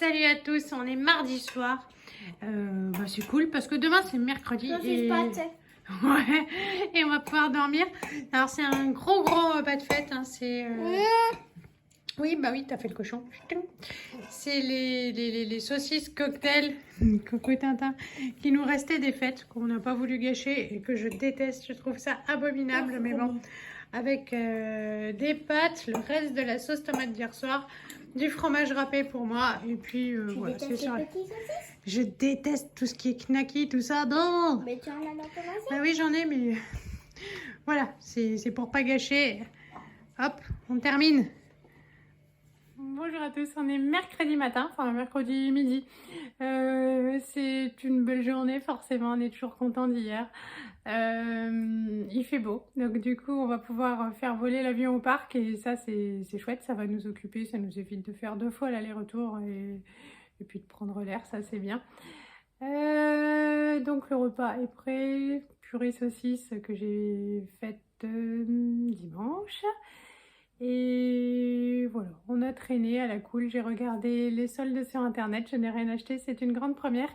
Salut à tous, on est mardi soir. C'est cool parce que demain c'est mercredi ouais, et on va pouvoir dormir. Alors c'est un gros pas de fête, hein, oui, bah oui, t'as fait le cochon. C'est les saucisses cocktail Coco Tintin qui nous restaient des fêtes qu'on n'a pas voulu gâcher et que je déteste. Je trouve ça abominable, mais bon, avec des pâtes, le reste de la sauce tomate d'hier soir, du fromage râpé pour moi et puis voilà, c'est ça. Je déteste tout ce qui est knacky, tout ça. Non. Mais tu en as commencé? Bah oui, j'en ai, mais voilà, c'est pour pas gâcher. Hop, on termine. Bonjour à tous, on est mercredi matin, enfin mercredi midi. C'est une belle journée, forcément, on est toujours content d'hier. Il fait beau, donc du coup on va pouvoir faire voler l'avion au parc et ça c'est chouette, ça va nous occuper, ça nous évite de faire 2 fois l'aller-retour et puis de prendre l'air, ça c'est bien. Donc le repas est prêt, purée saucisse que j'ai faite dimanche. Et voilà, on a traîné à la cool, j'ai regardé les soldes sur internet, je n'ai rien acheté, c'est une grande première.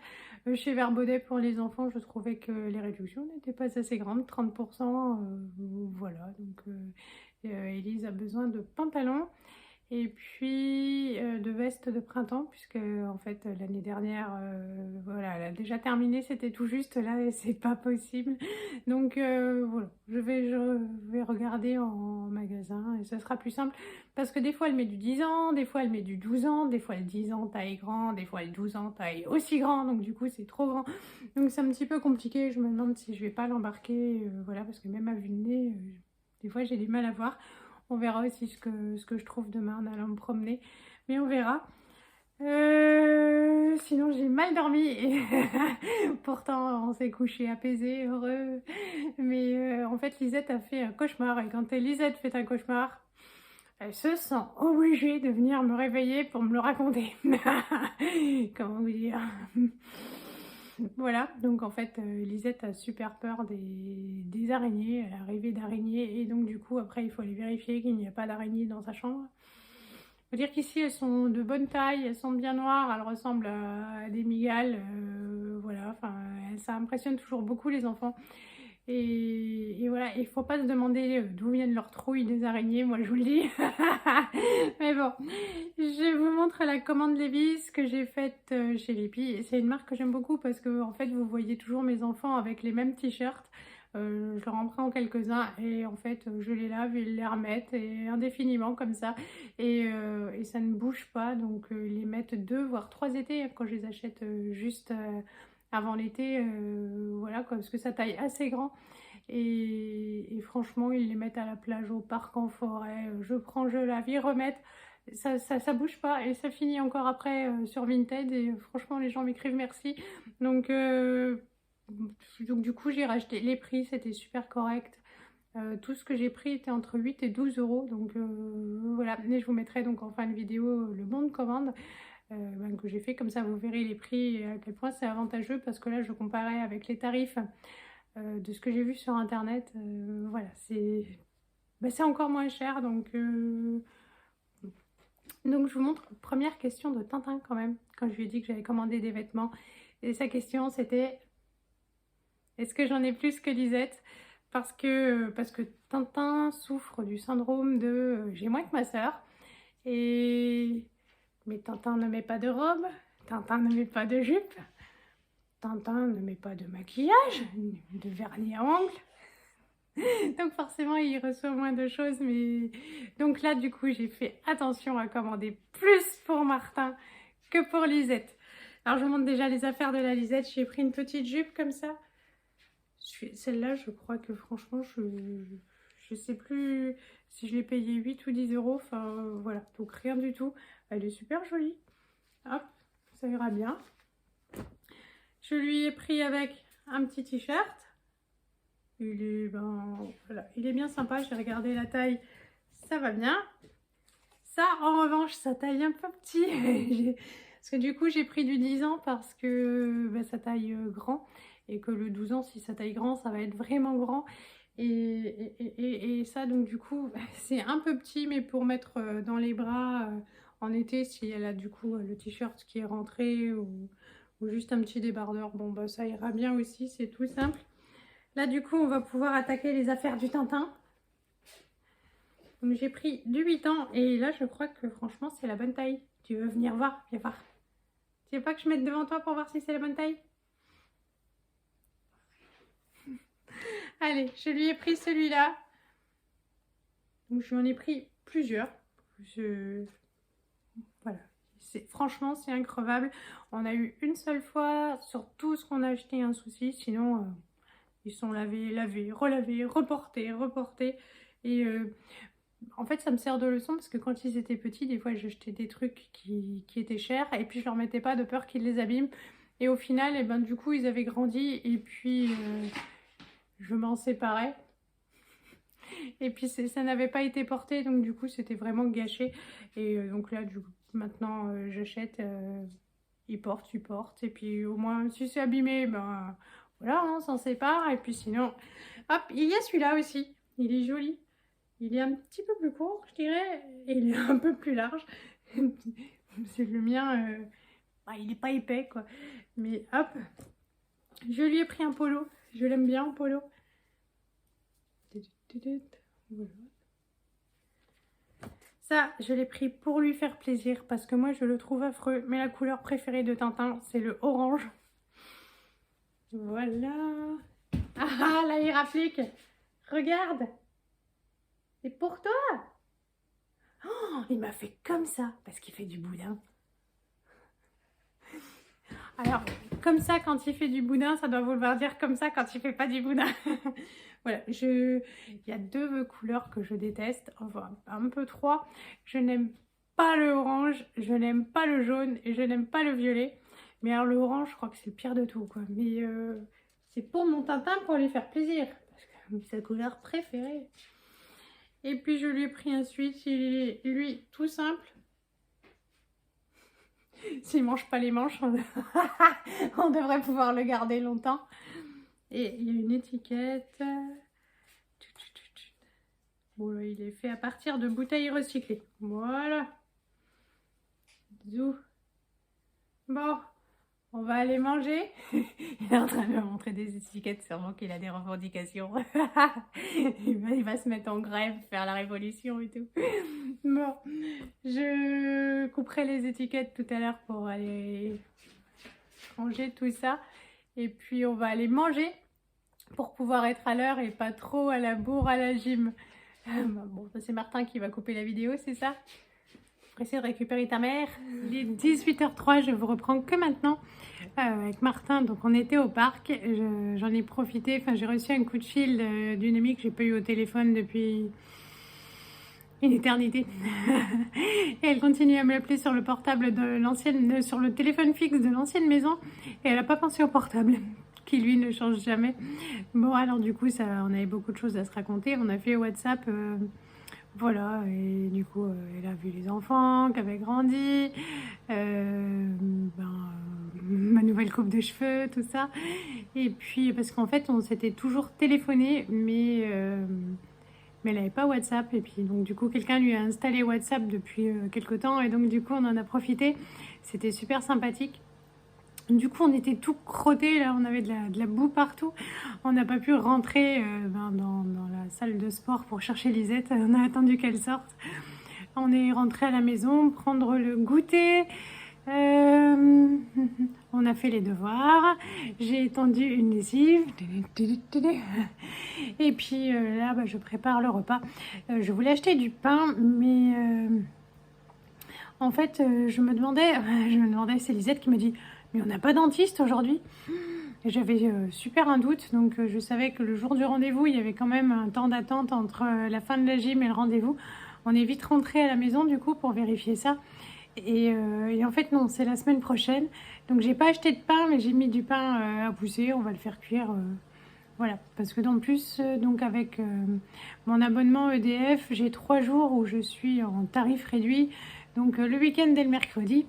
Chez Verbaudet pour les enfants, je trouvais que les réductions n'étaient pas assez grandes, 30%, voilà, donc Elise a besoin de pantalons. Et puis de vestes de printemps, puisque en fait l'année dernière, voilà, elle a déjà terminé, c'était tout juste, là c'est pas possible. Donc voilà, je vais regarder en magasin et ce sera plus simple. Parce que des fois elle met du 10 ans, des fois elle met du 12 ans, des fois elle 10 ans taille grand, des fois elle 12 ans taille aussi grand, donc du coup c'est trop grand. Donc c'est un petit peu compliqué, je me demande si je vais pas l'embarquer, voilà, parce que même à vue de nez, des fois j'ai du mal à voir. On verra aussi ce que je trouve demain en allant me promener. Mais on verra. Sinon, j'ai mal dormi. Et pourtant, on s'est couché apaisé, heureux. Mais en fait, Lisette a fait un cauchemar. Et quand Lisette fait un cauchemar, elle se sent obligée de venir me réveiller pour me le raconter. Comment vous dire? Voilà, donc en fait, Lisette a super peur des araignées, elle est arrivée d'araignées, et donc du coup, après, il faut aller vérifier qu'il n'y a pas d'araignées dans sa chambre. Faut dire qu'ici, elles sont de bonne taille, elles sont bien noires, elles ressemblent à des migales, voilà, enfin, ça impressionne toujours beaucoup les enfants. Et voilà, il faut pas se demander d'où viennent leurs trouilles des araignées, moi je vous le dis. Mais bon, je vous montre la commande Levi's que j'ai faite chez Lipi. C'est une marque que j'aime beaucoup parce que en fait vous voyez toujours mes enfants avec les mêmes t-shirts. Je leur en prends quelques-uns et en fait je les lave et ils les remettent et indéfiniment comme ça et ça ne bouge pas, donc ils les mettent 2 voire 3 étés quand je les achète juste avant l'été, voilà quoi, parce que ça taille assez grand et franchement ils les mettent à la plage, au parc, en forêt, je prends, je lave, ils remettent, ça bouge pas et ça finit encore après sur Vinted et franchement les gens m'écrivent merci, donc du coup j'ai racheté, les prix c'était super correct. Tout ce que j'ai pris était entre 8 et 12 euros, donc voilà, et je vous mettrai donc en fin de vidéo le bon de commande que j'ai fait, comme ça vous verrez les prix et à quel point c'est avantageux, parce que là je comparais avec les tarifs de ce que j'ai vu sur internet, voilà, c'est encore moins cher, donc je vous montre. Première question de Tintin quand même, quand je lui ai dit que j'avais commandé des vêtements, et sa question c'était: est-ce que j'en ai plus que Lisette? Parce que Tintin souffre du syndrome de j'ai moins que ma soeur, mais Tintin ne met pas de robe, Tintin ne met pas de jupe, Tintin ne met pas de maquillage, de vernis à ongles. Donc forcément il reçoit moins de choses, mais donc là du coup j'ai fait attention à commander plus pour Martin que pour Lisette. Alors je vous montre déjà les affaires de la Lisette. J'ai pris une petite jupe comme ça. Celle-là je crois que franchement je sais plus si je l'ai payé 8 ou 10 euros, enfin voilà, donc rien du tout. Elle est super jolie. Hop, ça ira bien. Je lui ai pris avec un petit t-shirt. Il est, voilà, il est bien sympa, j'ai regardé la taille, ça va bien. Ça, en revanche, ça taille un peu petit. Parce que du coup, j'ai pris du 10 ans parce que ça taille grand. Et que le 12 ans, si ça taille grand, ça va être vraiment grand. Et ça, donc du coup, c'est un peu petit, mais pour mettre dans les bras en été, si elle a du coup le t-shirt qui est rentré ou juste un petit débardeur, bon bah ça ira bien aussi, c'est tout simple. Là du coup on va pouvoir attaquer les affaires du Tintin. Donc j'ai pris du 8 ans et là je crois que franchement c'est la bonne taille. Tu veux venir voir? Viens voir. Tu veux pas que je mette devant toi pour voir si c'est la bonne taille? Allez, je lui ai pris celui-là. Donc je lui en ai pris plusieurs. Voilà. Franchement, c'est increvable. On a eu une seule fois sur tout ce qu'on a acheté un souci. Sinon, ils sont lavés, lavés, relavés, reportés, reportés. Et en fait, ça me sert de leçon parce que quand ils étaient petits, des fois, j'achetais des trucs qui étaient chers. Et puis, je leur mettais pas de peur qu'ils les abîment. Et au final, et ben, du coup, ils avaient grandi. Et puis, je m'en séparais. Et puis ça n'avait pas été porté, donc du coup c'était vraiment gâché. Et donc là du coup maintenant j'achète, ils portent, et puis au moins si c'est abîmé, ben voilà, on s'en sépare. Et puis sinon, hop, il y a celui-là aussi, il est joli. Il est un petit peu plus court je dirais, et il est un peu plus large. C'est le mien, bah, il n'est pas épais quoi. Mais hop, je lui ai pris un polo, je l'aime bien en polo. Voilà. Ça, je l'ai pris pour lui faire plaisir parce que moi, je le trouve affreux. Mais la couleur préférée de Tintin, c'est le orange. Voilà. Ah, là, il rapplique. Regarde. C'est pour toi. Oh, il m'a fait comme ça parce qu'il fait du boudin. Alors, comme ça, quand il fait du boudin, ça doit vouloir dire comme ça quand il fait pas du boudin. Voilà, il y a deux couleurs que je déteste, enfin un peu trois. Je n'aime pas le orange, je n'aime pas le jaune et je n'aime pas le violet. Mais alors le orange, je crois que c'est le pire de tout, quoi. Mais c'est pour mon Tintin, pour lui faire plaisir, parce que c'est sa couleur préférée. Et puis je lui ai pris un switch, il est, lui, tout simple. S'il mange pas les manches, on devrait pouvoir le garder longtemps. Et il y a une étiquette. Bon, là, il est fait à partir de bouteilles recyclées. Voilà. Zou. Bon, on va aller manger. Il est en train de me montrer des étiquettes, sûrement qu'il a des revendications. Il va se mettre en grève, faire la révolution et tout. Bon, je couperai les étiquettes tout à l'heure pour aller ranger tout ça. Et puis on va aller manger pour pouvoir être à l'heure et pas trop à la bourre à la gym. Bon, c'est Martin qui va couper la vidéo, c'est ça? Pressé de récupérer ta mère. Il est 18h03, je vous reprends que maintenant avec Martin. Donc on était au parc, j'en ai profité, enfin j'ai reçu un coup de fil d'une amie que j'ai pas eu au téléphone depuis une éternité. Et elle continue à me l'appeler sur le portable de l'ancienne, sur le téléphone fixe de l'ancienne maison, et elle n'a pas pensé au portable qui lui ne change jamais. Bon, alors du coup ça, on avait beaucoup de choses à se raconter, on a fait WhatsApp, voilà, et du coup elle a vu les enfants qui avaient grandi, ma nouvelle coupe de cheveux, tout ça. Et puis parce qu'en fait on s'était toujours téléphoné, mais elle n'avait pas WhatsApp. Et puis donc du coup quelqu'un lui a installé WhatsApp depuis quelque temps, et donc du coup on en a profité. C'était super sympathique. Du coup on était tout crottés, là on avait de la boue partout. On n'a pas pu rentrer dans la salle de sport pour chercher Lisette, on a attendu qu'elle sorte. On est rentré à la maison prendre le goûter, on a fait les devoirs, j'ai étendu une lessive, et puis là je prépare le repas. Je voulais acheter du pain, mais en fait je me demandais, c'est Lisette qui me dit: mais on n'a pas de dentiste aujourd'hui. J'avais super un doute, donc je savais que le jour du rendez-vous, il y avait quand même un temps d'attente entre la fin de la gym et le rendez-vous. On est vite rentré à la maison du coup pour vérifier ça. Et en fait non, c'est la semaine prochaine. Donc j'ai pas acheté de pain, mais j'ai mis du pain à pousser. On va le faire cuire. Voilà, parce que en plus, donc avec mon abonnement EDF, j'ai 3 jours où je suis en tarif réduit. Donc le week-end dès le mercredi.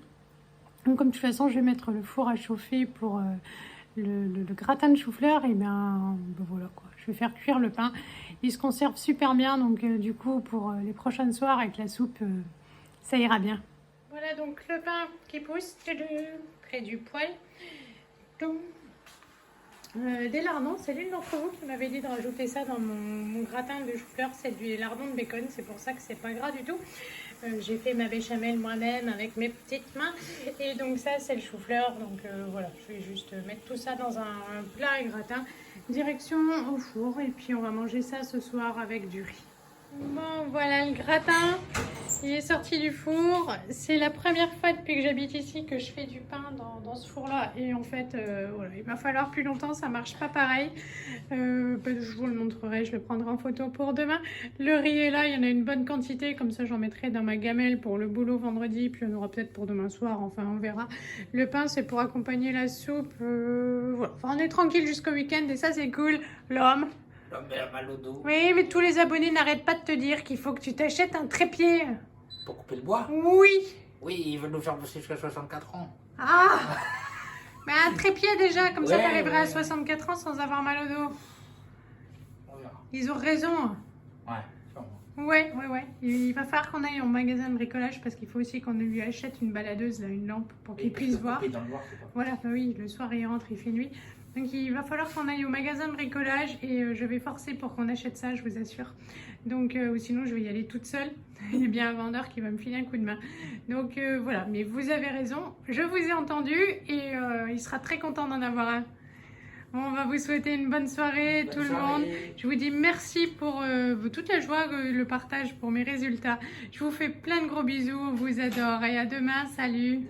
Donc comme de toute façon, je vais mettre le four à chauffer pour le gratin de chou-fleur. Et bien voilà quoi, je vais faire cuire le pain. Il se conserve super bien, donc du coup pour les prochains soirs avec la soupe, ça ira bien. Voilà donc le pain qui pousse près du poêle. Des lardons, c'est l'une d'entre vous qui m'avait dit de rajouter ça dans mon gratin de chou-fleur, c'est du lardon de bacon, c'est pour ça que c'est pas gras du tout. J'ai fait ma béchamel moi-même avec mes petites mains et donc ça c'est le chou-fleur, donc voilà, je vais juste mettre tout ça dans un plat et gratin, direction au four et puis on va manger ça ce soir avec du riz. Bon voilà le gratin, il est sorti du four. C'est la première fois depuis que j'habite ici que je fais du pain dans ce four là et en fait voilà, il va falloir plus longtemps, ça marche pas pareil. Je vous le montrerai, je le prendrai en photo pour demain. Le riz est là, il y en a une bonne quantité, comme ça j'en mettrai dans ma gamelle pour le boulot vendredi, puis on aura peut-être pour demain soir, enfin on verra. Le pain c'est pour accompagner la soupe, voilà. Enfin, on est tranquille jusqu'au week-end et ça c'est cool. L'homme a mal au dos. Oui, mais tous les abonnés n'arrêtent pas de te dire qu'il faut que tu t'achètes un trépied. Pour couper le bois? Oui. Oui, ils veulent nous faire bosser jusqu'à 64 ans. Ah. Mais un trépied déjà, comme ça Ouais, t'arriverais à ouais. 64 ans sans avoir mal au dos. On verra. Ils ont raison. Ouais, sûrement. Ouais. Il va falloir qu'on aille en magasin de bricolage parce qu'il faut aussi qu'on lui achète une baladeuse, là, une lampe pour qu'il puisse voir. Dans le noir, c'est pas... Voilà, bah oui, le soir il rentre, il fait nuit. Donc il va falloir qu'on aille au magasin de bricolage et je vais forcer pour qu'on achète ça, je vous assure. Donc ou sinon je vais y aller toute seule. Il y a bien un vendeur qui va me filer un coup de main. Donc voilà, mais vous avez raison, je vous ai entendu et il sera très content d'en avoir un. Bon, on va vous souhaiter une bonne soirée tout le monde. Je vous dis merci pour toute la joie, le partage pour mes résultats. Je vous fais plein de gros bisous, on vous adore et à demain, salut.